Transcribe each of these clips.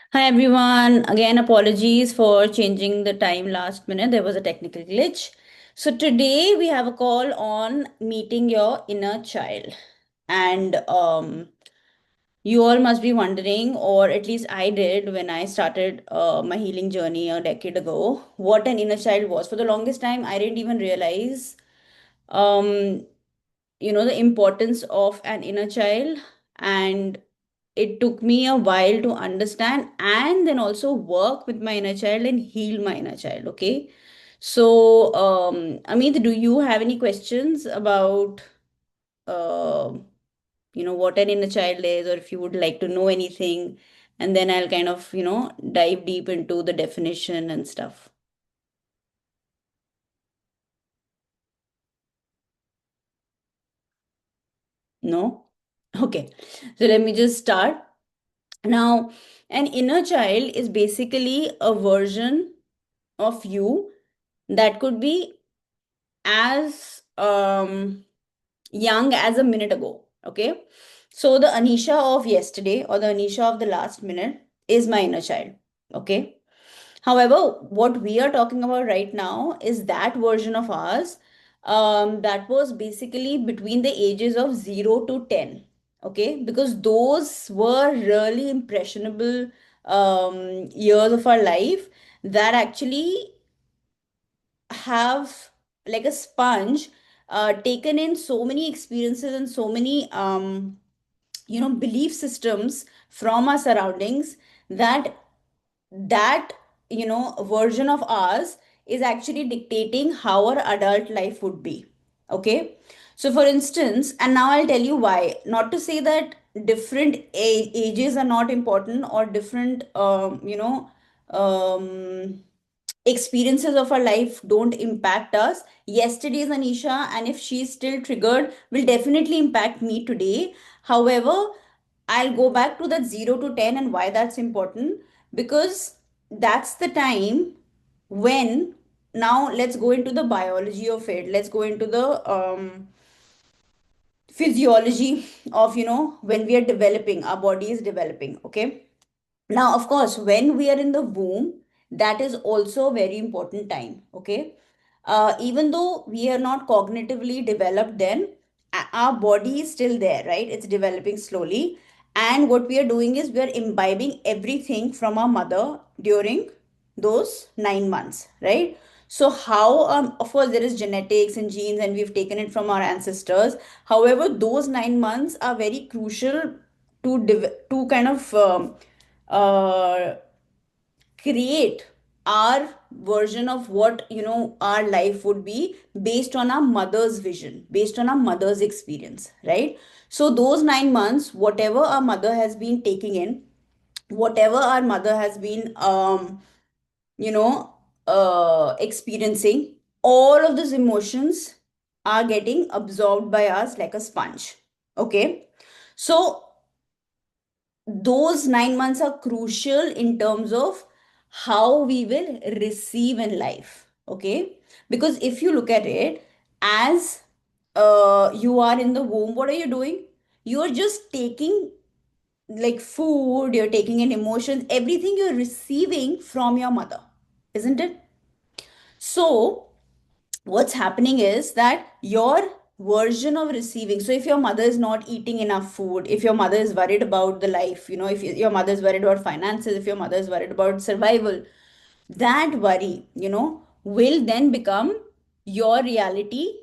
Hi everyone. Again, apologies for changing the time last minute. There was a technical glitch. So today we have a call on meeting your inner child. And you all must be wondering, or at least I did when I started my healing journey a decade ago, what an inner child was. For the longest time, I didn't even realize um, the importance of an inner child. And it took me a while to understand and then also work with my inner child and heal my inner child. Okay. So, Amit, do you have any questions about, uh, what an inner child is, or if you would like to know anything? And then I'll kind of, dive deep into the definition and stuff. No? Okay. So let me just start. Now, an inner child is basically a version of you that could be as young as a minute ago. Okay. So the Anisha of yesterday or the Anisha of the last minute is my inner child. Okay. However, what we are talking about right now is that version of ours that was basically between the ages of 0 to 10. Okay. Because those were really impressionable years of our life that actually have, like a sponge, taken in so many experiences and so many belief systems from our surroundings, that that version of ours is actually dictating how our adult life would be. Okay. So for instance, and now I'll tell you why. Not to say that different ages are not important, or different um experiences of our life don't impact us. Yesterday's Anisha, and if she's still triggered, will definitely impact me today. However, I'll go back to that 0 to 10 and why that's important, because that's the time when, now let's go into the biology of it. Let's go into the physiology of, when we are developing, our body is developing. Okay. Now, of course, when we are in the womb, that is also a very important time. Okay. Even though we are not cognitively developed, then our body is still there, right? It's developing slowly. And what we are doing is we are imbibing everything from our mother during those 9 months, right? So, how, of course, there is genetics and genes, and we've taken it from our ancestors. However, those 9 months are very crucial to kind of uh, create our version of what our life would be, based on our mother's vision, based on our mother's experience, right? So those 9 months, whatever our mother has been taking in, whatever our mother has been you know experiencing, all of those emotions are getting absorbed by us like a sponge. Okay. So those 9 months are crucial in terms of how we will receive in life. Okay. Because if you look at it, as you are in the womb, what are you doing? You are just taking, like, food, you're taking in emotions, everything you're receiving from your mother, isn't it? So what's happening is that your version of receiving, so if your mother is not eating enough food, if your mother is worried about the life, if your mother is worried about finances, if your mother is worried about survival, that worry, will then become your reality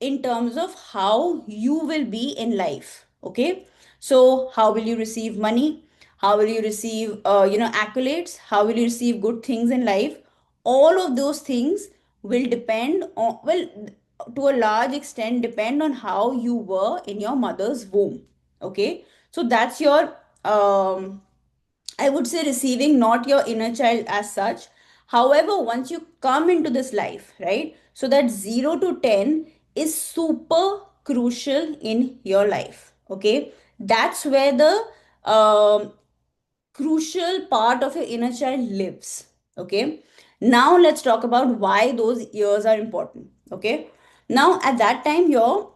in terms of how you will be in life. Okay. So how will you receive money? How will you receive accolades? How will you receive good things in life? All of those things will depend on, well, to a large extent depend on how you were in your mother's womb. Okay. So that's your I would say receiving, not your inner child as such. However, once you come into this life, right? So that 0 to 10 is super crucial in your life. Okay. That's where the um, crucial part of your inner child lives. Okay. Now let's talk about why those years are important. Okay. Now, at that time, your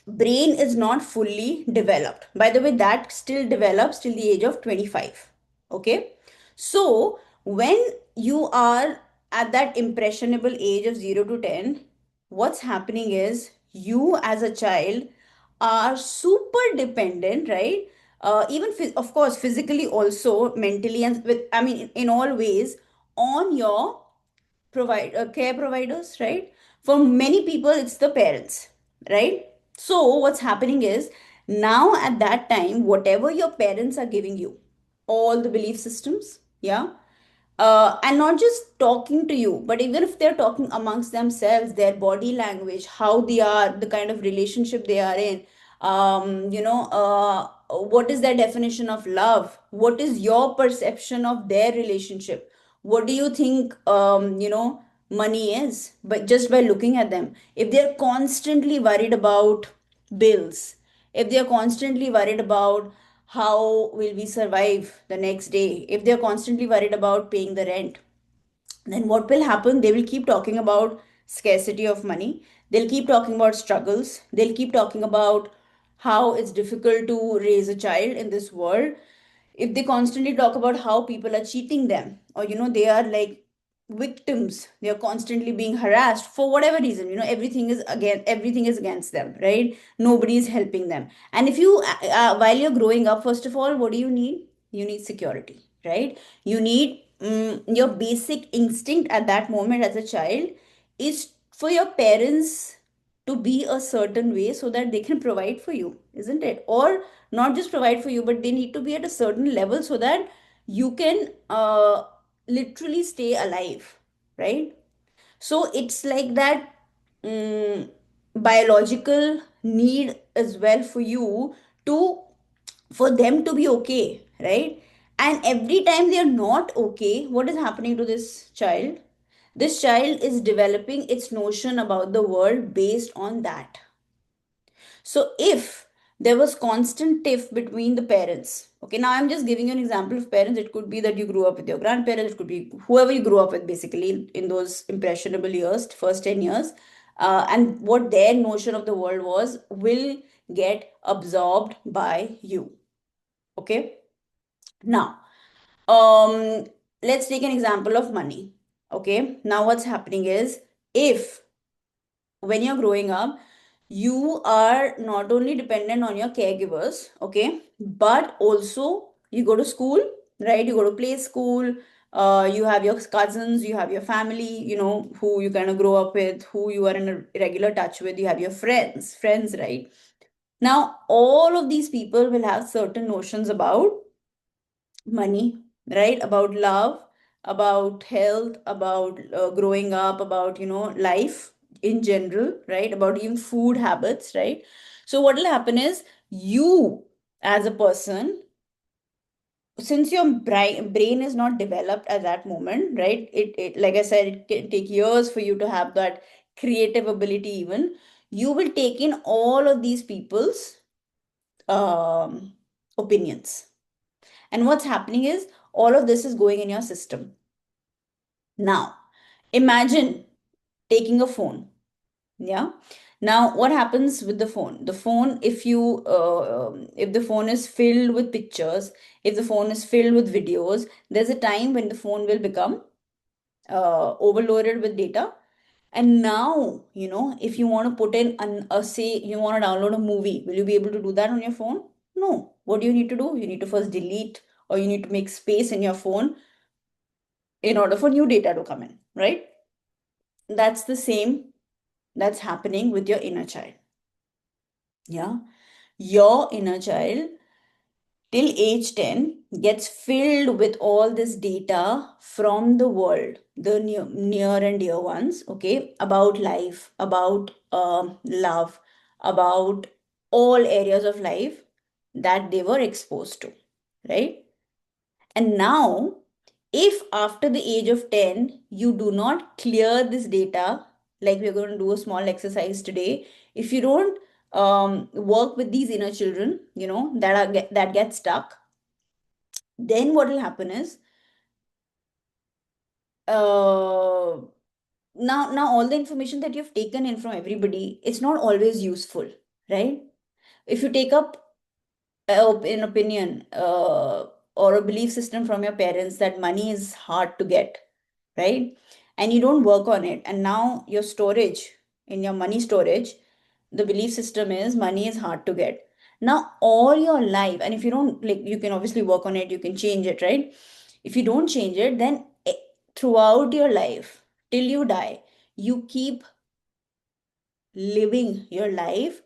brain is not fully developed. By the way, that still develops till the age of 25. Okay. So when you are at that impressionable age of 0 to 10, what's happening is you as a child are super dependent, right? Even of course physically, also mentally, and with, I mean, in all ways, on your care providers, right? For many people it's the parents, right? So what's happening is, now at that time, whatever your parents are giving you, all the belief systems, yeah, and not just talking to you, but even if they're talking amongst themselves, their body language, how they are, the kind of relationship they are in, what is their definition of love, what is your perception of their relationship, what do you think, money is, but just by looking at them, if they're constantly worried about bills, if they're constantly worried about how will we survive the next day, if they're constantly worried about paying the rent, then what will happen? They will keep talking about scarcity of money. They'll keep talking about struggles. They'll keep talking about how it's difficult to raise a child in this world. If they constantly talk about how people are cheating them, or they are like victims, they are constantly being harassed for whatever reason, everything is against them, right? Nobody is helping them. And if you while you're growing up, first of all, what do you need? You need security, right? You need, your basic instinct at that moment as a child is for your parents to be a certain way so that they can provide for you, isn't it? Or not just provide for you, but they need to be at a certain level so that you can literally stay alive, right? So it's like that, um, biological need as well for you to, for them to be okay, right? And every time they are not okay, what is happening to this child? This child is developing its notion about the world based on that. So if there was constant tiff between the parents, okay, now I'm just giving you an example of parents. It could be that you grew up with your grandparents, it could be whoever you grew up with, basically, in those impressionable years, first 10 years, and what their notion of the world was will get absorbed by you. Okay. Now, um, let's take an example of money. Okay. Now, what's happening is, if when you're growing up, you are not only dependent on your caregivers, okay, but also you go to school, right? You go to play school, you have your cousins, you have your family, who you kind of grow up with, who you are in a regular touch with, you have your friends, right? Now, all of these people will have certain notions about money, right? About love, about health, about growing up, about, life in general, right? About even food habits, right? So, what will happen is, you as a person, since your brain is not developed at that moment, right? It, like I said, it can take years for you to have that creative ability, even. You will take in all of these people's um, opinions, and what's happening is, all of this is going in your system. Now, imagine taking a phone. Yeah. Now, what happens with the phone? The phone, if the phone is filled with pictures, if the phone is filled with videos, there's a time when the phone will become overloaded with data. And now, if you want to put in say you want to download a movie, will you be able to do that on your phone? No. What do you need to do? You need to first delete, or you need to make space in your phone in order for new data to come in, right? That's the same that's happening with your inner child. Yeah. Your inner child till age 10 gets filled with all this data from the world, the near and dear ones, okay, about life, about love, about all areas of life that they were exposed to, right? And now, if after the age of 10, you do not clear this data, like we're going to do a small exercise today, if you don't work with these inner children, that get stuck, then what will happen is, uh, now all the information that you've taken in from everybody, it's not always useful, right? If you take up an opinion, or a belief system from your parents that money is hard to get, right? And you don't work on it. And now your storage, in your money storage, the belief system is money is hard to get. Now, all your life, and if you don't, like, you can obviously work on it, you can change it, right? If you don't change it, then throughout your life, till you die, you keep living your life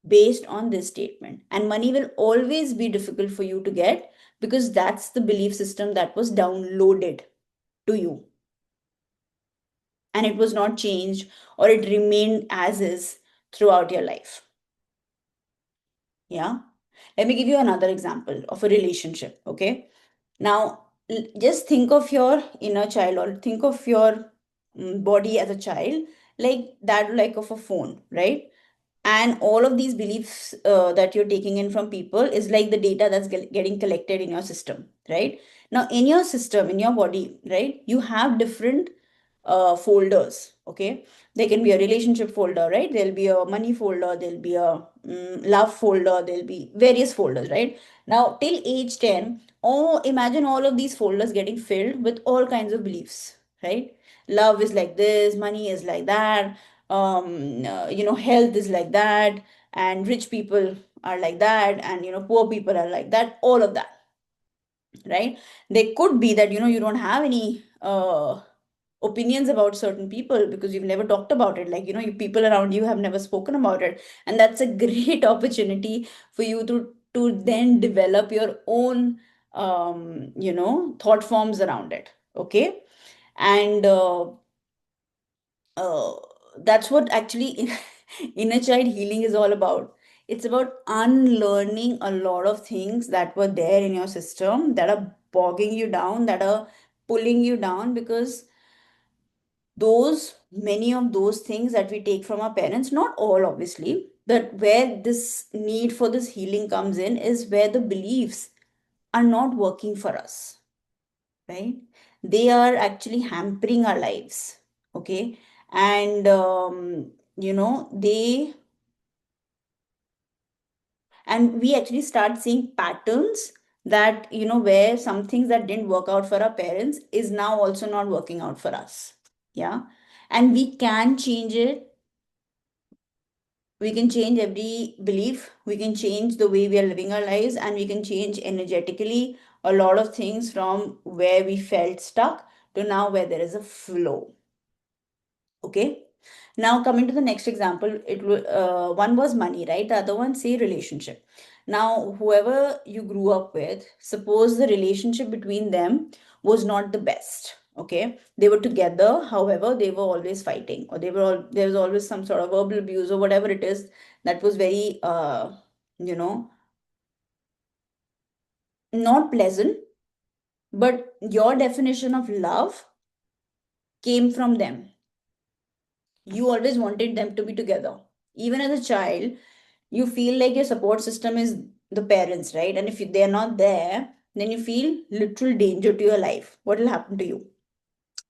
based on this statement. And money will always be difficult for you to get because that's the belief system that was downloaded to you, and it was not changed, or it remained as is throughout your life. Yeah. Let me give you another example of a relationship. Okay. Now, just think of your inner child, or think of your body as a child, like that, like of a phone, right? And all of these beliefs that you're taking in from people is like the data that's getting collected in your system, right? Now, in your system, in your body, right, you have different folders. Okay, there can be a relationship folder, right? There'll be a money folder, there'll be a love folder, there'll be various folders, right? Now, till age 10, oh, imagine all of these folders getting filled with all kinds of beliefs, right? Love is like this, money is like that, health is like that, and rich people are like that, and poor people are like that, all of that, right? There could be that you don't have any opinions about certain people because you've never talked about it, like you people around you have never spoken about it, and that's a great opportunity for you to then develop your own thought forms around it. Okay. And uh, that's what actually inner child healing is all about. It's about unlearning a lot of things that were there in your system that are bogging you down, that are pulling you down, because those many of those things that we take from our parents, not all obviously, but where this need for this healing comes in is where the beliefs are not working for us, right? They are actually hampering our lives. Okay. And they and we actually start seeing patterns that where some things that didn't work out for our parents is now also not working out for us. Yeah. And we can change it. We can change every belief, we can change the way we are living our lives, and we can change energetically a lot of things from where we felt stuck to now where there is a flow. Okay. Now, coming to the next example, one was money, right? The other one, say, relationship. Now, whoever you grew up with, suppose the relationship between them was not the best. Okay, they were together, however, they were always fighting, or there was always some sort of verbal abuse or whatever it is that was very, you know, not pleasant. But your definition of love came from them. You always wanted them to be together. Even as a child, you feel like your support system is the parents, right? And if they're not there, then you feel literal danger to your life. What will happen to you?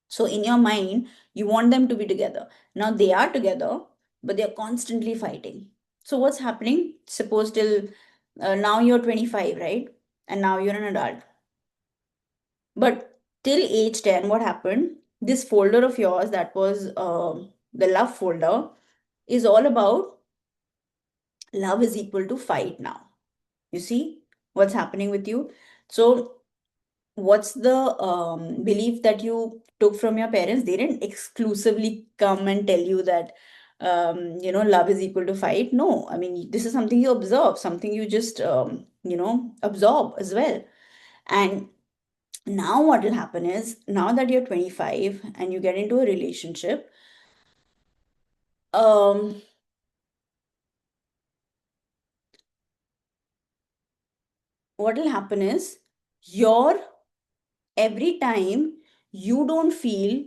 So in your mind, you want them to be together. Now they are together, but they're constantly fighting. So what's happening? Suppose till now you're 25, right? And now you're an adult. But till age 10, what happened? This folder of yours that was the love folder is all about love is equal to fight now. You see what's happening with you? So, what's the belief that you took from your parents? They didn't exclusively come and tell you that, love is equal to fight. No, I mean, this is something you observe, something you just, absorb as well. And now, what will happen is now that you're 25 and you get into a relationship, um, what will happen is your every time you don't feel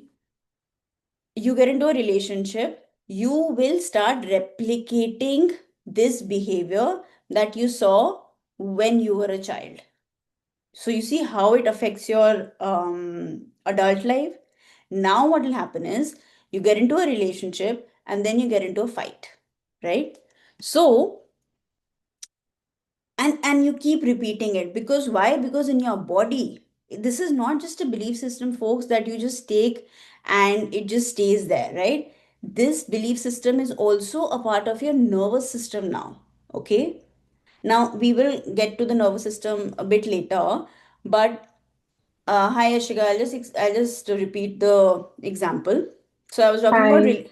you get into a relationship, you will start replicating this behavior that you saw when you were a child. So you see how it affects your adult life. Now, what will happen is you get into a relationship and then you get into a fight, right? So, and you keep repeating it. Because why? Because in your body, this is not just a belief system, folks, that you just take and it just stays there, right? This belief system is also a part of your nervous system now. Okay, now we will get to the nervous system a bit later, but hi Ashika, I'll just repeat the example. So Hi.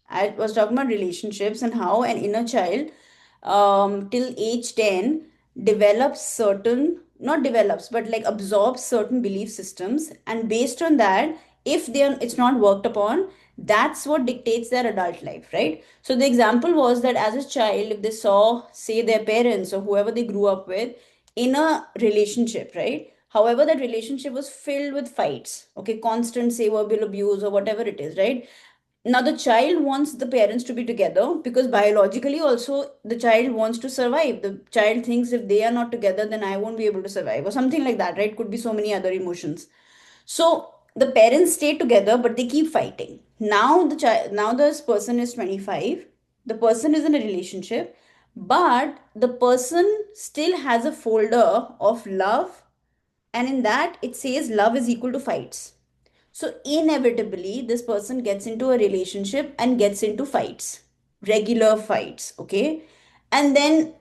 I was talking about relationships and how an inner child till age 10 develops certain, not develops, but like absorbs certain belief systems, and based on that, if they are, it's not worked upon, that's what dictates their adult life, right? So the example was that as a child, if they saw, say, their parents or whoever they grew up with in a relationship, right? However, that relationship was filled with fights, okay, constant, say, verbal abuse or whatever it is, right? Now the child wants the parents to be together because biologically also the child wants to survive. The child thinks if they are not together, then I won't be able to survive or something like that, right? Could be so many other emotions. So the parents stay together, but they keep fighting. Now the child, now this person is 25. The person is in a relationship, but the person still has a folder of love, and in that it says love is equal to fights. So inevitably, this person gets into a relationship and gets into fights, regular fights, okay? And then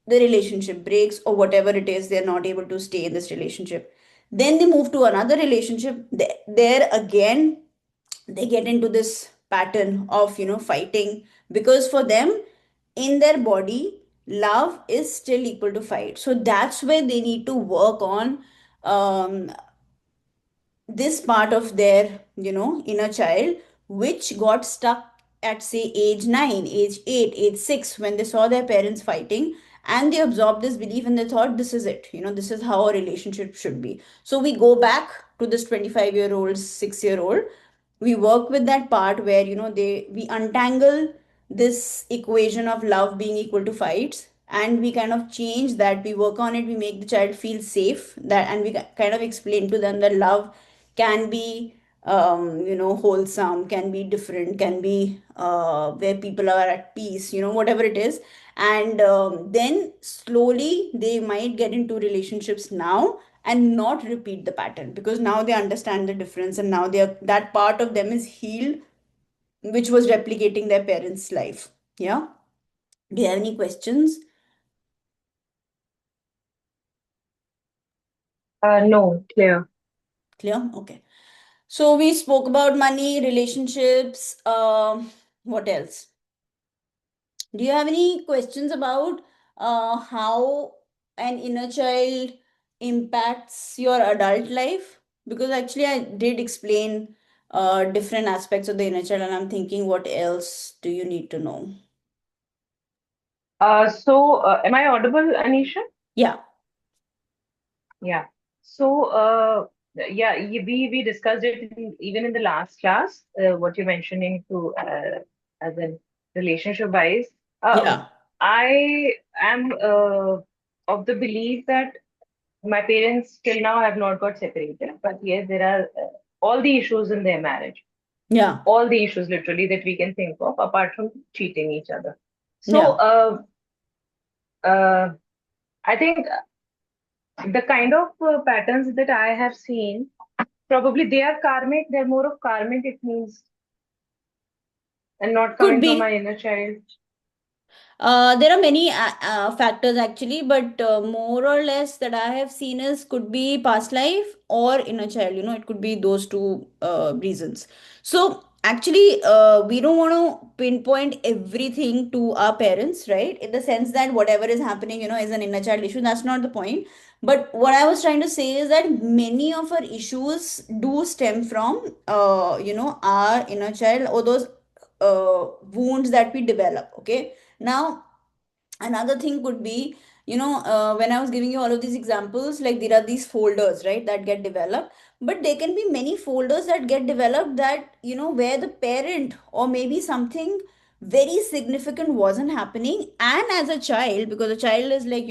the relationship breaks or whatever it is, they're not able to stay in this relationship. Then they move to another relationship. There again, they get into this pattern of, fighting, because for them, in their body, love is still equal to fight. So that's where they need to work on um, this part of their inner child, which got stuck at, say, age 9, age 8, age 6, when they saw their parents fighting, and they absorbed this belief and they thought this is it, this is how a relationship should be. So we go back to this 25-year-old, 6-year-old. We work with that part where we untangle this equation of love being equal to fights, and we kind of change that. We work on it, we make the child feel safe, that, and we kind of explain to them that love can be wholesome, can be different, can be where people are at peace, whatever it is. And then slowly they might get into relationships now and not repeat the pattern, because now they understand the difference, and now they are, that part of them is healed, which was replicating their parents' life. Yeah. Do you have any questions? No, clear. Clear? Okay. So we spoke about money, relationships. What else? Do you have any questions about how an inner child impacts your adult life? Because actually, I did explain different aspects of the inner child, and I'm thinking, what else do you need to know? Am I audible, Anisha? Yeah, Yeah. So, yeah, we discussed it even in the last class, what you're mentioning to as in relationship wise. Uh, yeah, I am of the belief that my parents till now have not got separated, but yes, there are all the issues in their marriage, yeah, all the issues literally that we can think of, apart from cheating each other. So, yeah. uh, I think the kind of patterns that I have seen, probably they are karmic. They're more of karmic, it means, and not Could coming from my be. inner child. There are many factors actually, but more or less that I have seen is could be past life or inner child. It could be those two reasons. So actually, we don't want to pinpoint everything to our parents, right? In the sense that whatever is happening, is an inner child issue. That's not the point. But what I was trying to say is that many of our issues do stem from, our inner child, or those wounds that we develop. Okay, now another thing could be, when I was giving you all of these examples, like there are these folders, right, that get developed. But there can be many folders that get developed, that where the parent or maybe something very significant wasn't happening, and as a child, because the child is like,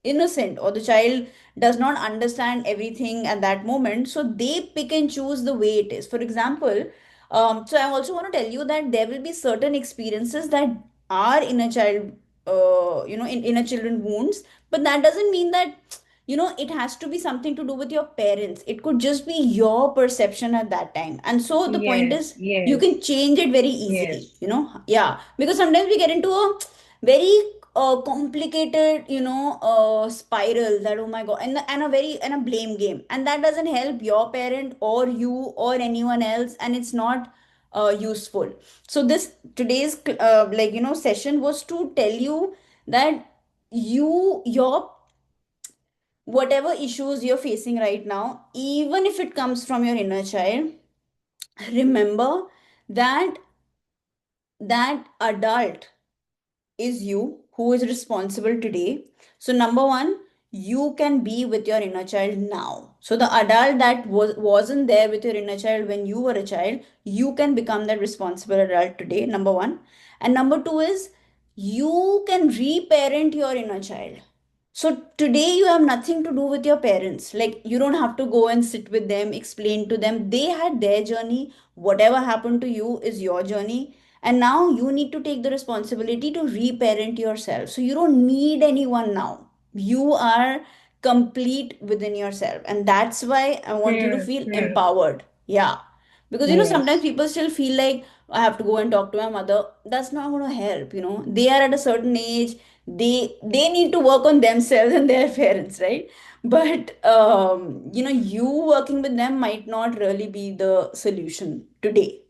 innocent, or the child does not understand everything at that moment, so they pick and choose the way it is. For example, so I also want to tell you that there will be certain experiences that are inner child, in inner children wounds, But that doesn't mean that, it has to be something to do with your parents. It could just be your perception at that time. And so the point Yes, is, you can yes, change it very easily, yes. yeah, because sometimes we get into a very complicated, spiral, that, oh my god, and a blame game, and that doesn't help your parent or you or anyone else, and it's not useful. So this today's session was to tell you that your whatever issues you're facing right now, even if it comes from your inner child, remember that that adult is you who is responsible today. So number one, you can be with your inner child now. So the adult that wasn't there with your inner child when you were a child, you can become that responsible adult today, number one. And number two is, you can reparent your inner child. So today you have nothing to do with your parents. Like, you don't have to go and sit with them, explain to them. They had their journey. Whatever happened to you is your journey. And now you need to take the responsibility to reparent yourself. So you don't need anyone now. You are complete within yourself. And that's why I want you to Hmm, feel hmm. empowered. Yeah. Because sometimes Yes, people still feel like, I have to go and talk to my mother. That's not going to help. They are at a certain age. They need to work on themselves and their parents, right? But you working with them might not really be the solution today.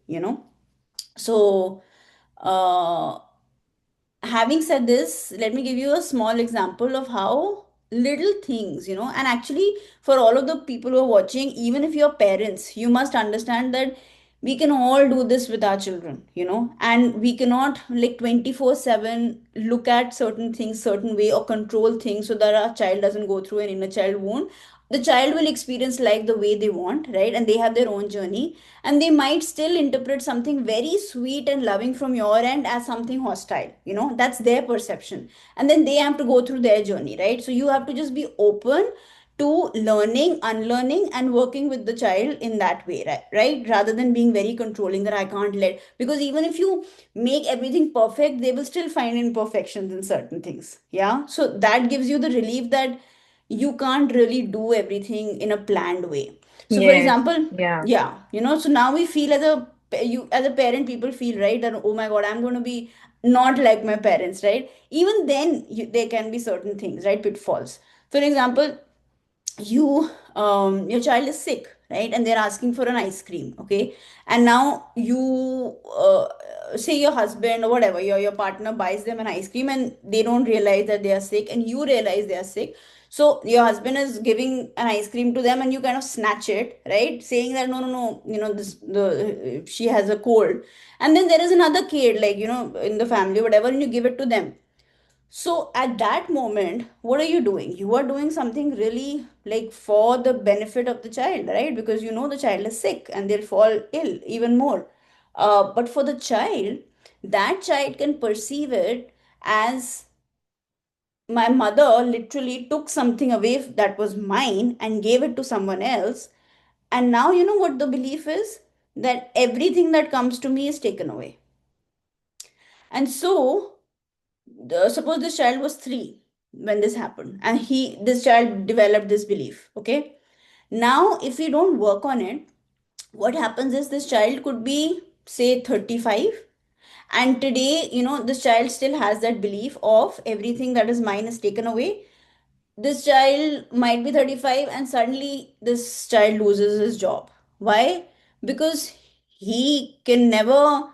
So uh having said this, let me give you a small example of how little things, and actually, for all of the people who are watching, even if you're parents, you must understand that we can all do this with our children, and we cannot, like, 24/7 look at certain things certain way or control things so that our child doesn't go through an inner child wound. The child will experience life the way they want, right? And they have their own journey, and they might still interpret something very sweet and loving from your end as something hostile. That's their perception, and then they have to go through their journey, right? So you have to just be open to learning, unlearning, and working with the child in that way, right? Rather than being very controlling, that I can't let, because even if you make everything perfect, they will still find imperfections in certain things. Yeah, so that gives you the relief that you can't really do everything in a planned way. So for yes, example, yeah, yeah, so now we feel, as a parent, people feel, right, that, oh my god, I'm going to be not like my parents, right? Even then, there can be certain things, right, pitfalls. For example, your child is sick, right, and they're asking for an ice cream, okay? And now you say your husband or whatever, your partner buys them an ice cream, and they don't realize that they are sick, and you realize they are sick. So your husband is giving an ice cream to them, and you kind of snatch it, right, saying that, no, no, no, this the she has a cold. And then there is another kid, like, in the family, whatever, and you give it to them. So at that moment, what are you doing? You are doing something really, like, for the benefit of the child, right? Because the child is sick and they'll fall ill even more. But for the child, that child can perceive it as, my mother literally took something away that was mine and gave it to someone else. And now, what the belief is, that everything that comes to me is taken away. And so, suppose this child was 3 when this happened, and this child developed this belief, okay? Now if we don't work on it, what happens is, this child could be, say, 35, and today, this child still has that belief of everything that is mine is taken away. This child might be 35, and suddenly this child loses his job. Why? Because he can never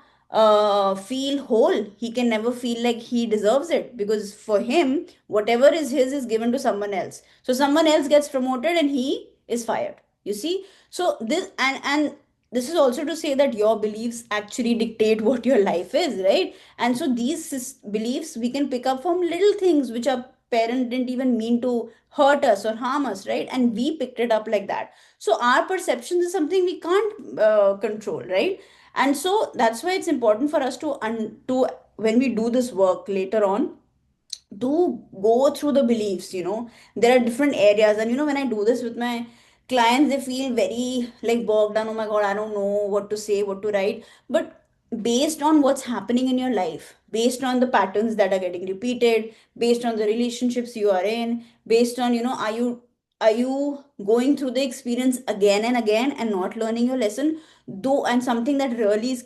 feel whole. He can never feel like he deserves it, because for him, whatever is his is given to someone else. So someone else gets promoted and he is fired. You see? So and this is also to say that your beliefs actually dictate what your life is, right? And so these beliefs we can pick up from little things which our parent didn't even mean to hurt us or harm us, right? And we picked it up like that. So our perceptions is something we can't control, right? And so that's why it's important for us to, when we do this work later on, to go through the beliefs. There are different areas, and when I do this with my clients, they feel very, like, bogged down. Oh my god, I don't know what to say, what to write. But based on what's happening in your life, based on the patterns that are getting repeated, based on the relationships you are in, based on, are you going through the experience again and again and not learning your lesson, though, and something that really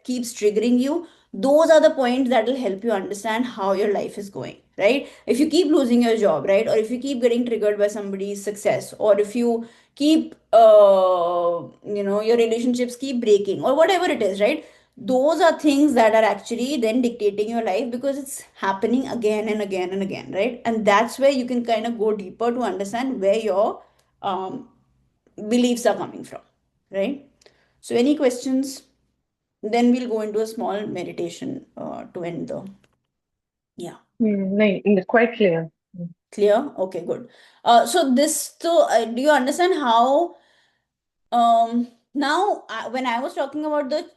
keeps triggering you. Those are the points that will help you understand how your life is going, right? If you keep losing your job, right, or if you keep getting triggered by somebody's success, or if you keep your relationships keep breaking, or whatever it is, right? Those are things that are actually then dictating your life, because it's happening again and again and again, right? And that's where you can kind of go deeper to understand where your um, beliefs are coming from, right? So any questions? Then we'll go into a small meditation to end the. Yeah. No, quite clear. Clear? Okay, good. So do you understand how now, when I was talking about the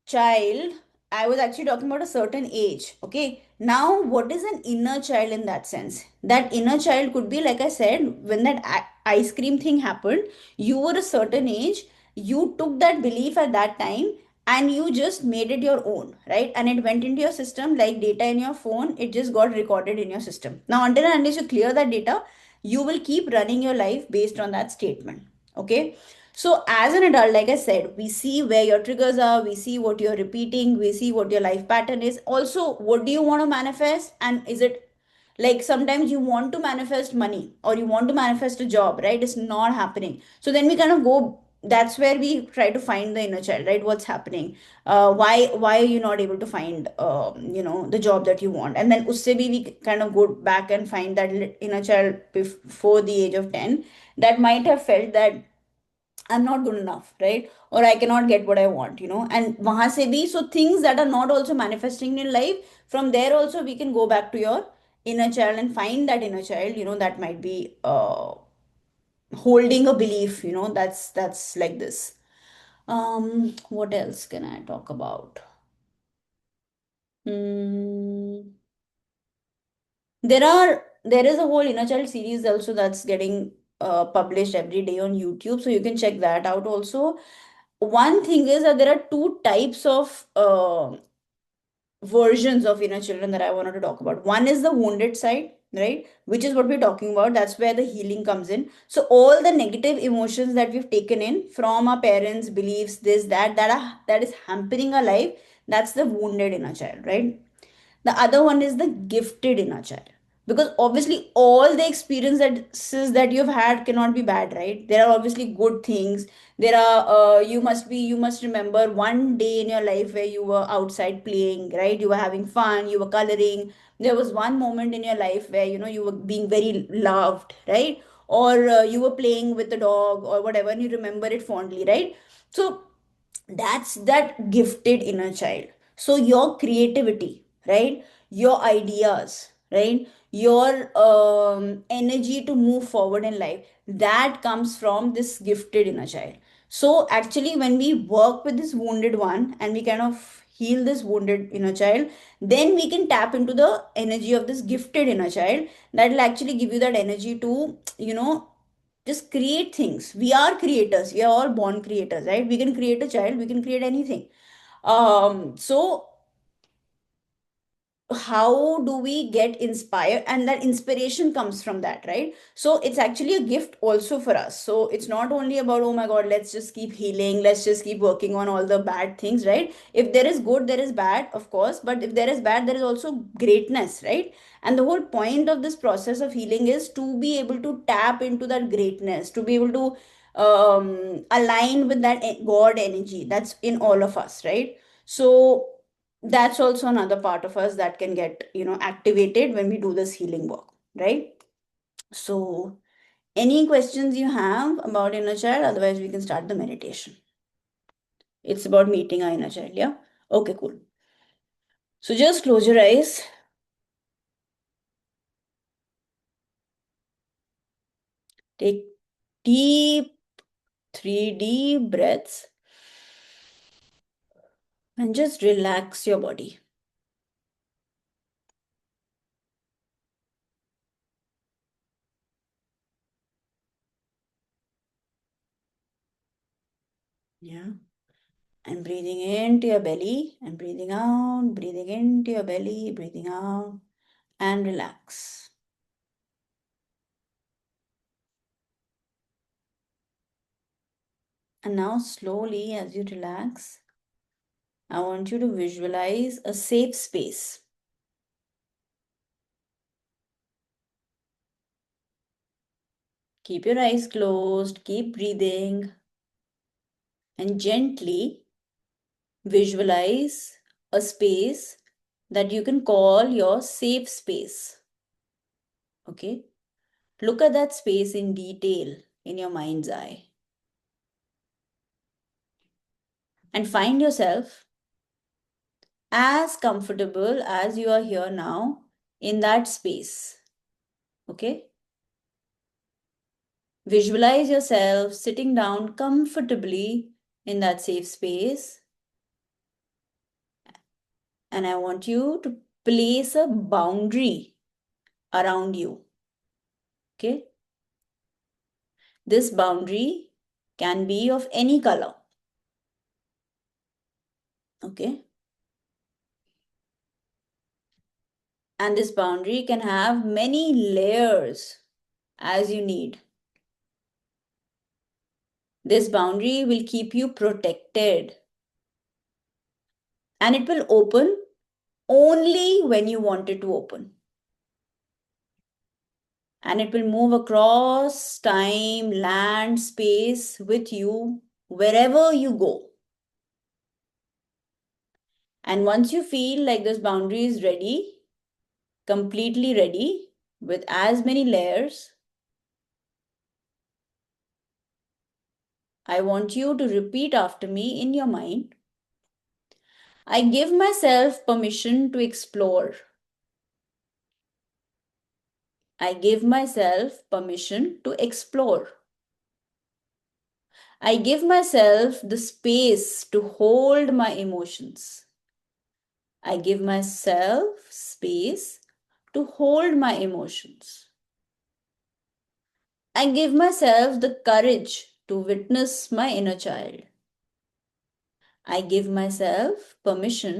child, I was actually talking about a certain age. Okay. Now, what is an inner child in that sense? That inner child could be, like I said, when that ice cream thing happened, you were a certain age, you took that belief at that time and you just made it your own, right? And it went into your system like data in your phone, it just got recorded in your system. Now, until and unless you clear that data, you will keep running your life based on that statement. Okay. So, as an adult, like I said, we see where your triggers are, we see what you're repeating, we see what your life pattern is. Also, what do you want to manifest? And is it like sometimes you want to manifest money or you want to manifest a job, right? It's not happening. So, then we kind of go. That's where we try to find the inner child, right? What's happening? Why are you not able to find the job that you want? And then usse bhi we kind of go back and find that inner child before the age of 10 that might have felt that I'm not good enough, right? Or I cannot get what I want, and wahan se bhi, so things that are not also manifesting in life, from there also we can go back to your inner child and find that inner child, that might be holding a belief, that's like this. What else can I talk about? Hmm. There is a whole inner child series also that's getting published every day on YouTube, so you can check that out also. One thing is that there are two types of versions of inner children that I wanted to talk about. One is the wounded side, right? Which is what we're talking about. That's where the healing comes in. So all the negative emotions that we've taken in from our parents, beliefs, this, that is hampering our life. That's the wounded inner child, right? The other one is the gifted inner child. Because obviously, all the experiences that you've had cannot be bad, right? There are obviously good things. There are, you must remember one day in your life where you were outside playing, right? You were having fun, you were coloring. There was one moment in your life where, you were being very loved, right? Or you were playing with a dog or whatever, and you remember it fondly, right? So, that's that gifted inner child. So your creativity, right, your ideas, right, your energy to move forward in life, that comes from this gifted inner child. So actually when we work with this wounded one and we kind of heal this wounded inner child, then we can tap into the energy of this gifted inner child that will actually give you that energy to just create things. We are creators, we are all born creators, right? We can create a child, we can create anything. So how do we get inspired, and that inspiration comes from that, right? So it's actually a gift also for us. So it's not only about, oh my god, let's just keep healing, let's just keep working on all the bad things, right? If there is good, there is bad, of course, but if there is bad, there is also greatness, right? And the whole point of this process of healing is to be able to tap into that greatness, to be able to align with that god energy that's in all of us, right? So that's also another part of us that can get activated when we do this healing work, right? So any questions you have about inner child? Otherwise we can start the meditation. It's about meeting our inner child. Yeah. Okay, cool. So just close your eyes, take deep 3 deep breaths, and just relax your body. Yeah. And breathing into your belly and breathing out, breathing into your belly, breathing out, and relax. And now, slowly, as you relax, I want you to visualize a safe space. Keep your eyes closed, keep breathing, and gently visualize a space that you can call your safe space. Okay? Look at that space in detail in your mind's eye and find yourself as comfortable as you are here now in that space. Okay? Visualize yourself sitting down comfortably in that safe space, and I want you to place a boundary around you. Okay? This boundary can be of any color. Okay? And this boundary can have many layers as you need. This boundary will keep you protected, and it will open only when you want it to open. And it will move across time, land, space with you wherever you go. And once you feel like this boundary is ready, completely ready, with as many layers, I want you to repeat after me in your mind. I give myself permission to explore. I give myself permission to explore. I give myself the space to hold my emotions. I give myself space to hold my emotions. I give myself the courage to witness my inner child. I give myself the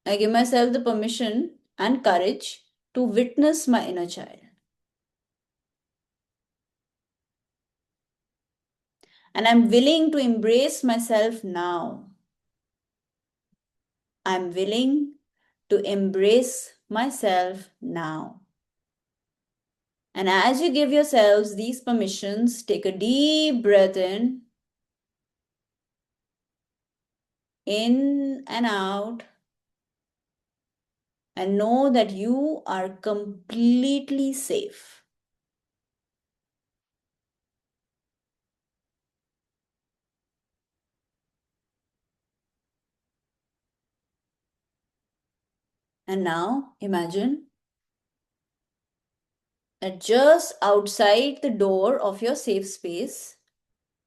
I give myself the permission and courage to witness my inner child. And I'm willing to embrace myself now. I'm willing to embrace myself now. And as you give yourselves these permissions, take a deep breath in and out, and know that you are completely safe. And now imagine that just outside the door of your safe space,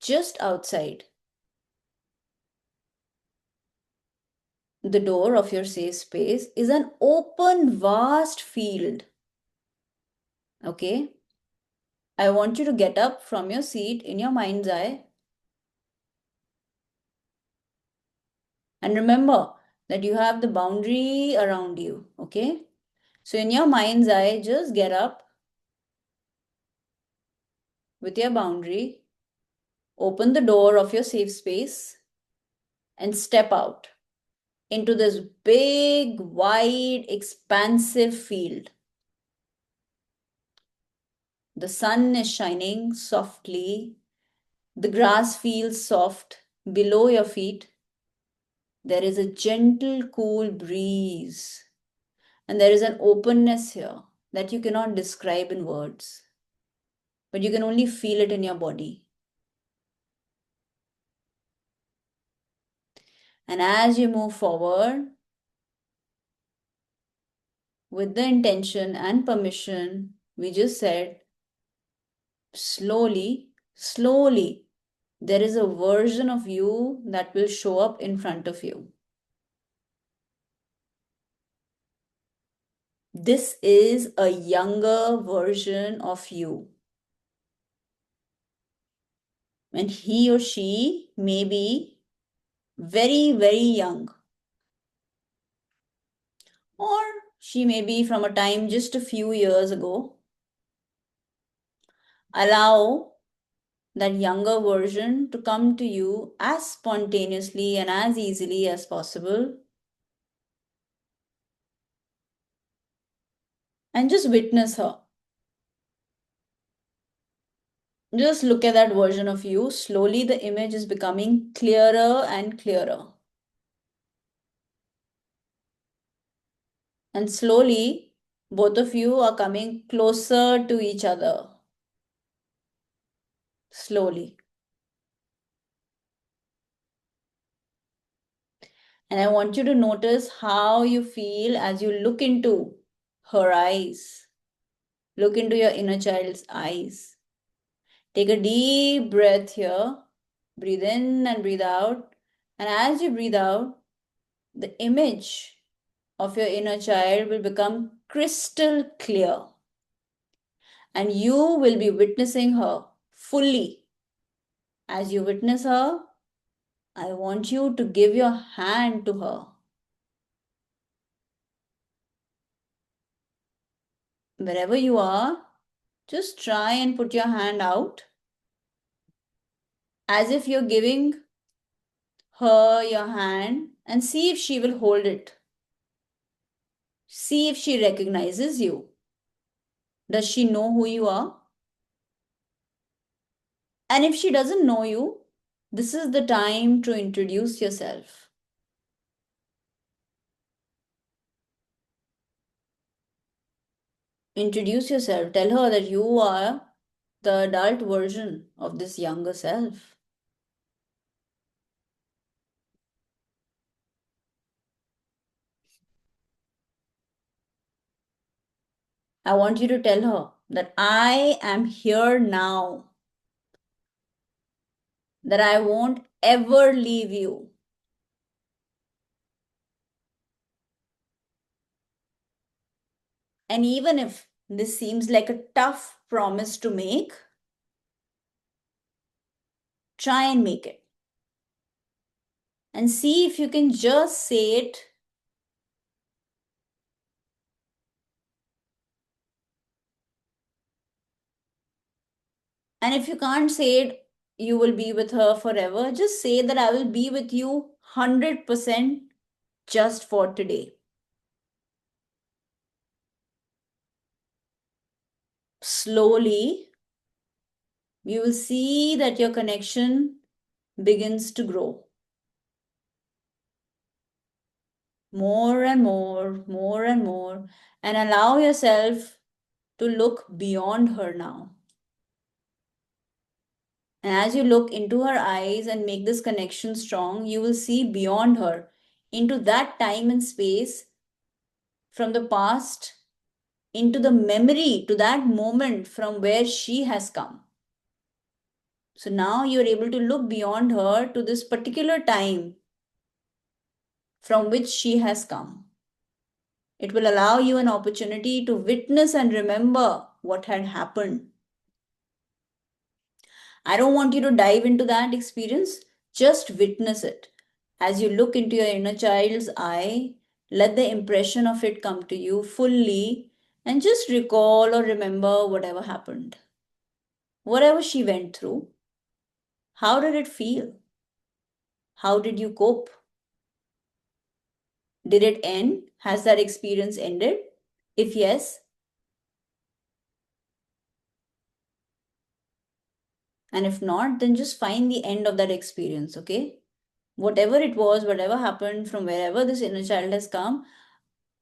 just outside the door of your safe space is an open, vast field. Okay? I want you to get up from your seat in your mind's eye and remember that you have the boundary around you. Okay? So, in your mind's eye, just get up with your boundary, open the door of your safe space, and step out into this big, wide, expansive field. The sun is shining softly. The grass feels soft below your feet. There is a gentle, cool breeze. And there is an openness here that you cannot describe in words, but you can only feel it in your body. And as you move forward with the intention and permission, we just said, slowly, slowly, there is a version of you that will show up in front of you. This is a younger version of you. when he or she may be very, very young, or she may be from a time just a few years ago. Allow that younger version to come to you as spontaneously and as easily as possible, and just witness her. Just look at that version of you. Slowly, the image is becoming clearer and clearer. And slowly, both of you are coming closer to each other. Slowly. And I want you to notice how you feel as you look into her eyes. Look into your inner child's eyes. Take a deep breath here. Breathe in and breathe out. And as you breathe out, the image of your inner child will become crystal clear. And you will be witnessing her fully. As you witness her, I want you to give your hand to her. Wherever you are, just try and put your hand out as if you're giving her your hand and see if she will hold it. See if she recognizes you. Does she know who you are? And if she doesn't know you, this is the time to introduce yourself. Introduce yourself. Tell her that you are the adult version of this younger self. I want you to tell her that I am here now, that I won't ever leave you. And even if this seems like a tough promise to make, try and make it. And see if you can just say it. And if you can't say it, you will be with her forever. Just say that I will be with you 100% just for today. Slowly, you will see that your connection begins to grow. More and more, more and more, and allow yourself to look beyond her now. And as you look into her eyes and make this connection strong, you will see beyond her into that time and space from the past, into the memory to that moment from where she has come. So now you're able to look beyond her to this particular time from which she has come. It will allow you an opportunity to witness and remember what had happened. I don't want you to dive into that experience, just witness it. As you look into your inner child's eye, let the impression of it come to you fully and just recall or remember whatever happened. Whatever she went through, how did it feel? How did you cope? Did it end? Has that experience ended? If yes, and if not, then just find the end of that experience, okay? Whatever it was, whatever happened from wherever this inner child has come,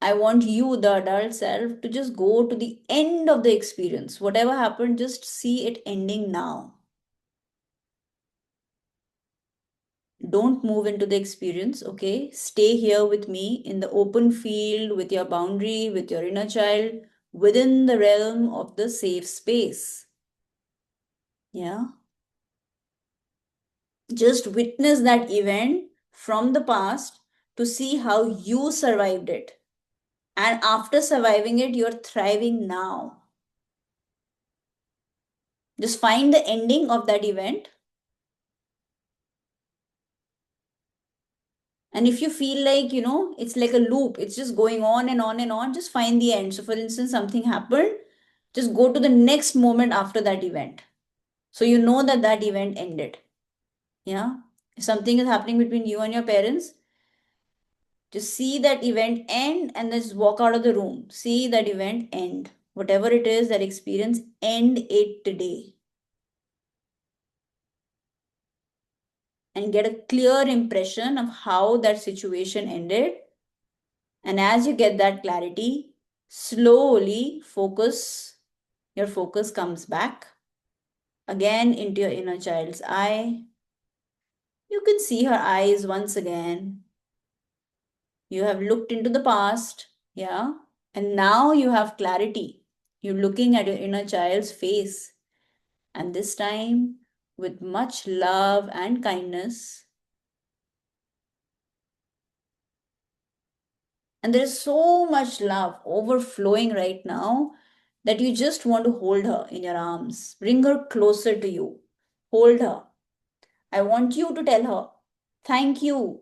I want you, the adult self, to just go to the end of the experience. Whatever happened, just see it ending now. Don't move into the experience, okay? Stay here with me in the open field with your boundary, with your inner child, within the realm of the safe space. Yeah. Just witness that event from the past to see how you survived it. And after surviving it, you're thriving now. Just find the ending of that event And if you feel like, it's like a loop, it's just going on and on and on, just find the end. So, for instance, something happened, just go to the next moment after that event. So, you know that that event ended. Yeah. If something is happening between you and your parents, just see that event end and then just walk out of the room. See that event end. Whatever it is, that experience, end it today. And get a clear impression of how that situation ended. And as you get that clarity, slowly your focus comes back again into your inner child's eye. You can see her eyes once again. You have looked into the past, yeah, and now you have clarity. You're looking at your inner child's face, and this time with much love and kindness. And there is so much love overflowing right now that you just want to hold her in your arms, bring her closer to you, hold her. I want you to tell her, thank you.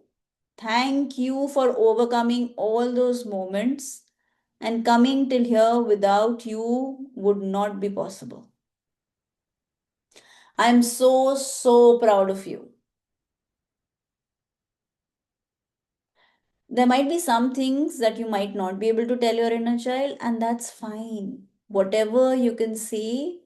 Thank you for overcoming all those moments, and coming till here without you would not be possible. I'm so, so proud of you. There might be some things that you might not be able to tell your inner child, and that's fine. Whatever you can say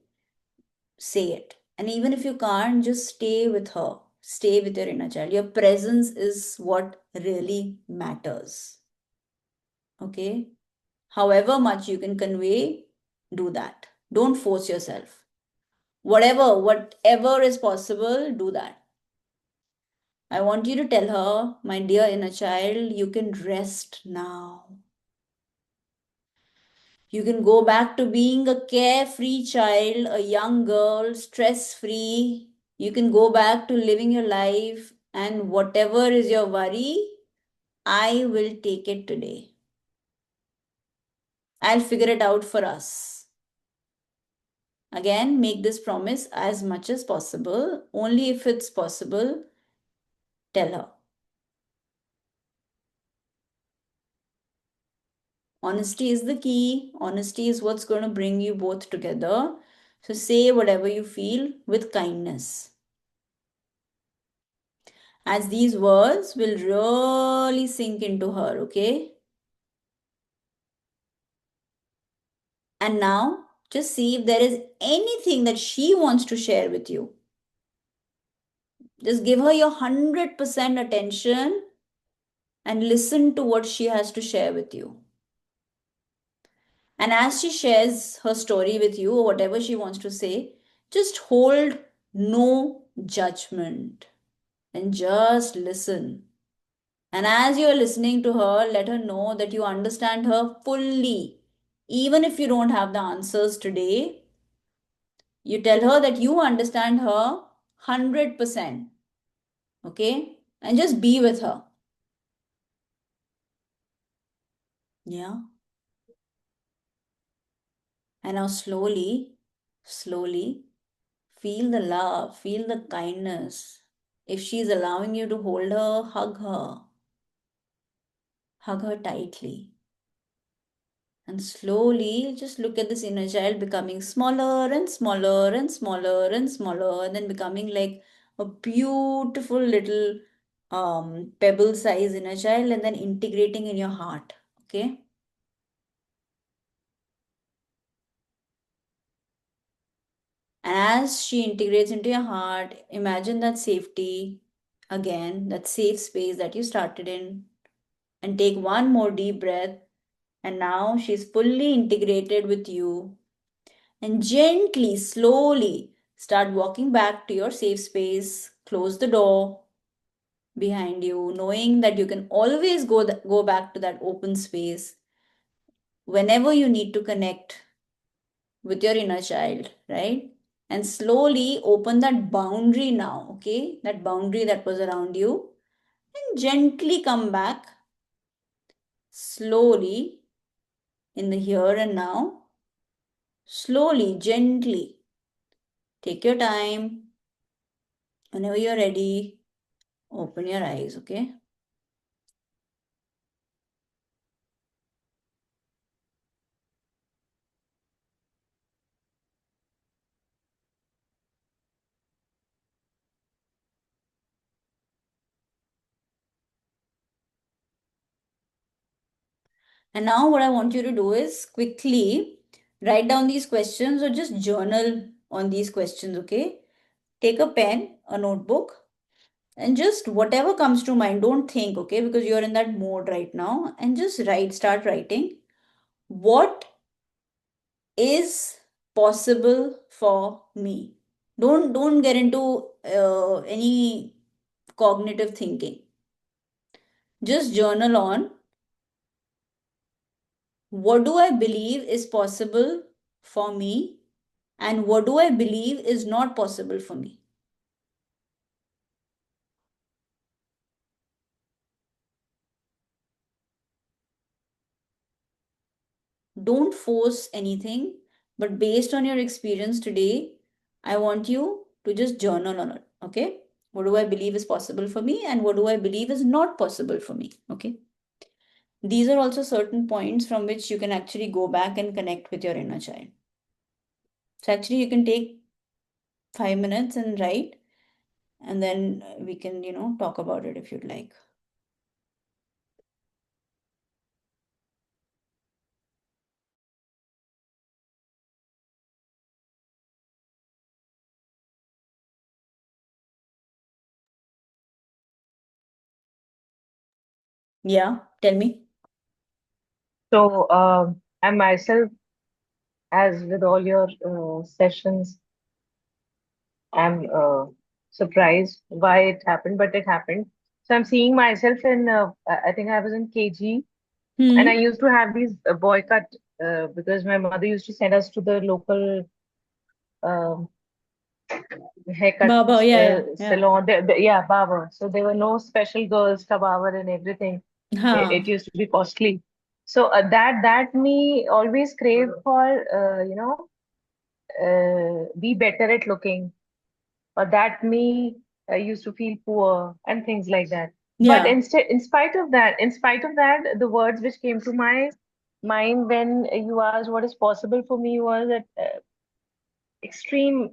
it. And even if you can't, just stay with her. Stay with your inner child. Your presence is what really matters. Okay? However much you can convey, do that. Don't force yourself. Whatever is possible, do that. I want you to tell her, my dear inner child, you can rest now. You can go back to being a carefree child, a young girl, stress free. You can go back to living your life, and whatever is your worry, I will take it today. I'll figure it out for us. Again, make this promise as much as possible. Only if it's possible, tell her. Honesty is the key. Honesty is what's going to bring you both together. So say whatever you feel with kindness. As these words will really sink into her, okay? And now just see if there is anything that she wants to share with you. Just give her your 100% attention and listen to what she has to share with you. And as she shares her story with you or whatever she wants to say, just hold no judgment and just listen. And as you're listening to her, let her know that you understand her fully. Even if you don't have the answers today, you tell her that you understand her 100%. Okay? And just be with her. Yeah. And now slowly, feel the love, feel the kindness. If she's allowing you to hold her, hug her tightly. And slowly just look at this inner child becoming smaller and smaller and smaller and smaller, and then becoming like a beautiful little pebble size inner child, and then integrating in your heart. Okay. And as she integrates into your heart, imagine that safety again, that safe space that you started in, and take one more deep breath. And now she's fully integrated with you. And gently, slowly start walking back to your safe space. Close the door behind you, knowing that you can always go back to that open space whenever you need to connect with your inner child, right? And slowly open that boundary now, okay? That boundary that was around you, and gently come back slowly in the here and now. Slowly, gently. Take your time. Whenever you're ready, open your eyes, okay? And now what I want you to do is quickly write down these questions or just journal on these questions, okay? Take a pen, a notebook, and just whatever comes to mind, don't think, okay? Because you're in that mode right now, and just write, start writing. What is possible for me? Don't get into any cognitive thinking. Just journal on what do I believe is possible for me and what do I believe is not possible for me. Don't force anything, but based on your experience today, I want you to just journal on it. Okay? What do I believe is possible for me and what do I believe is not possible for me? Okay? These are also certain points from which you can actually go back and connect with your inner child. So, actually, you can take 5 minutes and write, and then we can, talk about it if you'd like. Yeah, tell me. So, I myself, as with all your sessions, I'm surprised why it happened, but it happened. So I'm seeing myself in, I think I was in KG, and I Hmm. used to have these boycott because my mother used to send us to the local um haircut Baba, yeah, yeah, yeah. salon. Yeah, barber. So there were no special girls, barber and everything. It Huh. used to be costly. So that me always crave for be better at looking, or that me used to feel poor and things like that. But Yeah. instead, in spite of that, the words which came to my mind when you asked what is possible for me was that extreme,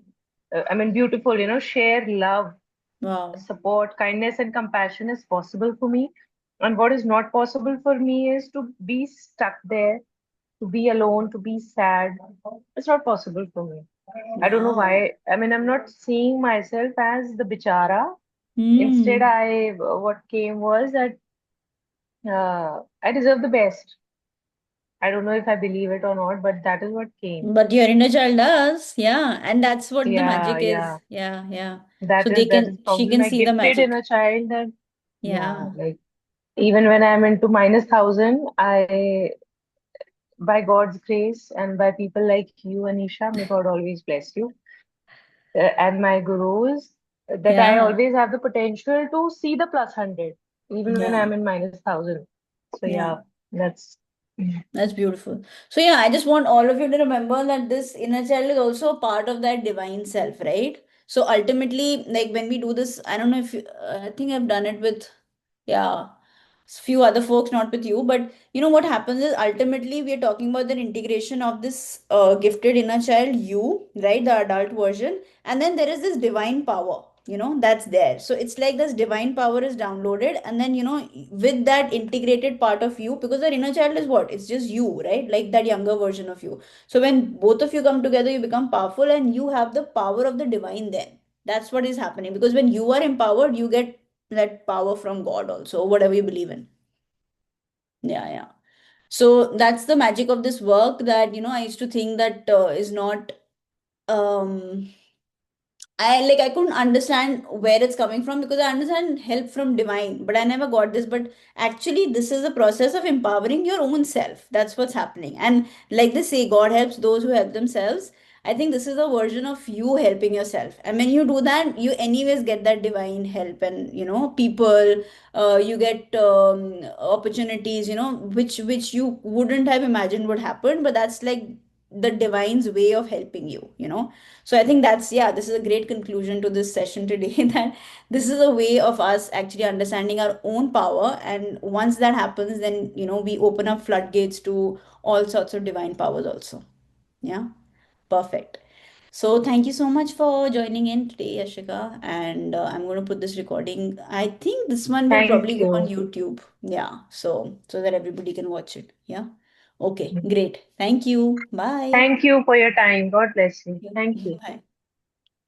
I mean, beautiful, share love, Wow. support, kindness, and compassion is possible for me. And what is not possible for me is to be stuck there, to be alone, to be sad. It's not possible for me. I don't know Wow. why. I mean, I'm not seeing myself as the bichara. Instead, Hmm. what came was that I deserve the best. I don't know if I believe it or not, but that is what came. But your inner child does, yeah, and that's what the Yeah, magic yeah. is. Yeah, yeah. So That they is that is can, she probably can my see the gifted magic. inner child. That yeah, Yeah, like even when I'm into -1,000, I by God's grace and by people like you, Anisha, may God always bless you, and my gurus, that I yeah, always have the potential to see the +100, even when yeah, I'm in -1,000. So yeah. yeah, that's That's beautiful. So yeah, I just want all of you to remember that this inner child is also a part of that divine self, right? So ultimately, like when we do this, I don't know if you, I think I've done it with, yeah, few other folks, not with you, but what happens is ultimately we are talking about the integration of this gifted inner child, you, right, the adult version, and then there is this divine power, that's there. So it's like this divine power is downloaded, and then with that integrated part of you, because the inner child is what? It's just you, right? Like that younger version of you. So when both of you come together, you become powerful, and you have the power of the divine then. That's what is happening, because when you are empowered, you get that power from God also, or whatever you believe in. Yeah, yeah. So that's the magic of this work, that I used to think that is not um I couldn't understand where it's coming from, because I understand help from divine, but I never got this. But actually, this is a process of empowering your own self. That's what's happening. And like they say, God helps those who help themselves. I think this is a version of you helping yourself. And when you do that, you anyways get that divine help, and people, you get opportunities, which you wouldn't have imagined would happen. But that's like the divine's way of helping you, so I think that's, yeah, this is a great conclusion to this session today that this is a way of us actually understanding our own power. And once that happens, then, we open up floodgates to all sorts of divine powers also. Yeah. Perfect. So thank you so much for joining in today, Ashika, and I'm going to put this recording. I think this one will Thank probably go on you. YouTube. Yeah, so that everybody can watch it. Yeah. Okay, Mhm. great. Thank you. Bye. Thank you for your time. God bless you. Yeah. Thank you. Bye.